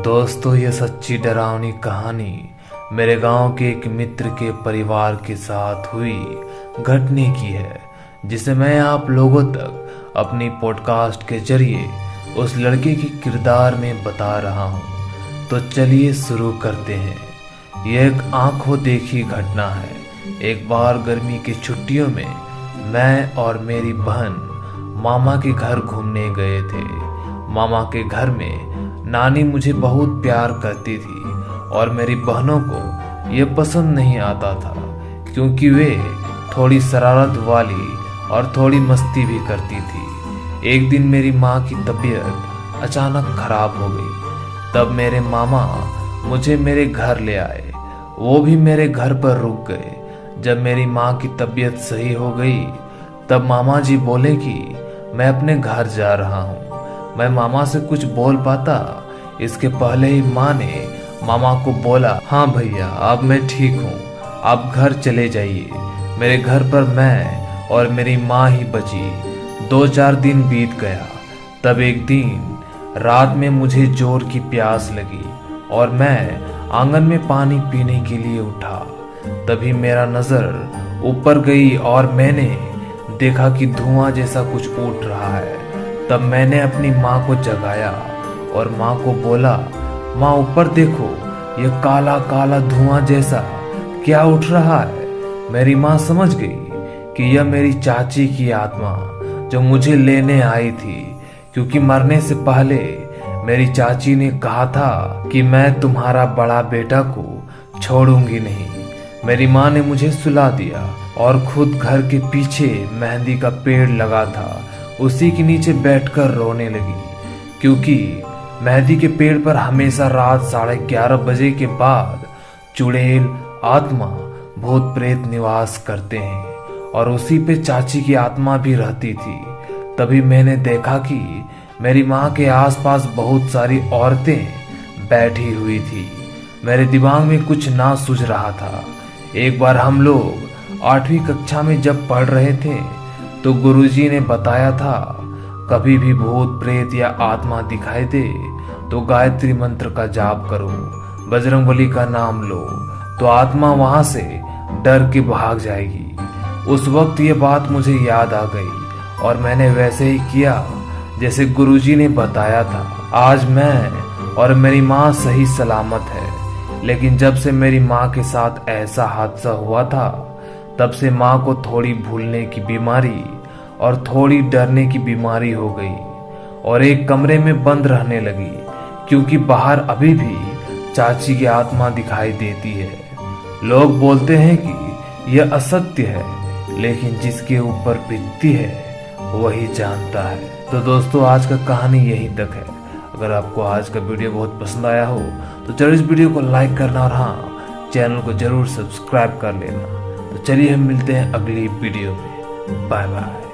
दोस्तों, ये सच्ची डरावनी कहानी मेरे गांव के एक मित्र के परिवार के साथ हुई घटने की है, जिसे मैं आप लोगों तक अपनी पॉडकास्ट के जरिए उस लड़के के किरदार में बता रहा हूं। तो चलिए शुरू करते हैं। यह एक आंखों देखी घटना है। एक बार गर्मी की छुट्टियों में मैं और मेरी बहन मामा के घर घूमने गए थे। मामा के घर में नानी मुझे बहुत प्यार करती थी और मेरी बहनों को ये पसंद नहीं आता था, क्योंकि वे थोड़ी शरारत वाली और थोड़ी मस्ती भी करती थी। एक दिन मेरी माँ की तबीयत अचानक खराब हो गई। तब मेरे मामा मुझे मेरे घर ले आए। वो भी मेरे घर पर रुक गए। जब मेरी माँ की तबीयत सही हो गई, तब मामा जी बोले कि मैं अपने घर जा रहा हूँ। मैं मामा से कुछ बोल पाता, इसके पहले ही माँ ने मामा को बोला, हाँ भैया, अब मैं ठीक हूँ, आप घर चले जाइए। मेरे घर पर मैं और मेरी माँ ही बची। 2-4 दिन बीत गया। तब एक दिन रात में मुझे जोर की प्यास लगी और मैं आंगन में पानी पीने के लिए उठा। तभी मेरा नजर ऊपर गई और मैंने देखा कि धुआं जैसा कुछ उठ रहा है। तब मैंने अपनी माँ को जगाया और माँ को बोला, माँ ऊपर देखो, ये काला काला धुआं जैसा क्या उठ रहा है। मेरी माँ समझ गई कि यह मेरी चाची की आत्मा जो मुझे लेने आई थी, क्योंकि मरने से पहले मेरी चाची ने कहा था कि मैं तुम्हारा बड़ा बेटा को छोड़ूंगी नहीं। मेरी माँ ने मुझे सुला दिया और खुद घर के पीछे मेहंदी का पेड़ लगा था, उसी के नीचे बैठकर रोने लगी, क्योंकि मेहंदी के पेड़ पर हमेशा रात 11:30 बजे के बाद चुड़ैल, आत्मा, भूत प्रेत निवास करते हैं और उसी पे चाची की आत्मा भी रहती थी। तभी मैंने देखा कि मेरी माँ के आसपास बहुत सारी औरतें बैठी हुई थी। मेरे दिमाग में कुछ ना सूझ रहा था। एक बार हम लोग 8वीं कक्षा में जब पढ़ रहे थे, तो गुरुजी ने बताया था, कभी भी भूत प्रेत या आत्मा दिखाई दे तो गायत्री मंत्र का जाप करो, बजरंगबली का नाम लो, तो आत्मा वहां से डर के भाग जाएगी। उस वक्त ये बात मुझे याद आ गई और मैंने वैसे ही किया जैसे गुरुजी ने बताया था। आज मैं और मेरी माँ सही सलामत है, लेकिन जब से मेरी माँ के साथ ऐसा हादसा हुआ था, तब से माँ को थोड़ी भूलने की बीमारी और थोड़ी डरने की बीमारी हो गई और एक कमरे में बंद रहने लगी, क्योंकि बाहर अभी भी चाची की आत्मा दिखाई देती है। लोग बोलते हैं कि यह असत्य है, लेकिन जिसके ऊपर बीतती है वही जानता है। तो दोस्तों, आज का कहानी यहीं तक है। अगर आपको आज का वीडियो बहुत पसंद आया हो तो जरूर इस वीडियो को लाइक करना और हाँ, चैनल को जरूर सब्सक्राइब कर लेना। तो चलिए हम मिलते हैं अगली वीडियो में। Bye bye.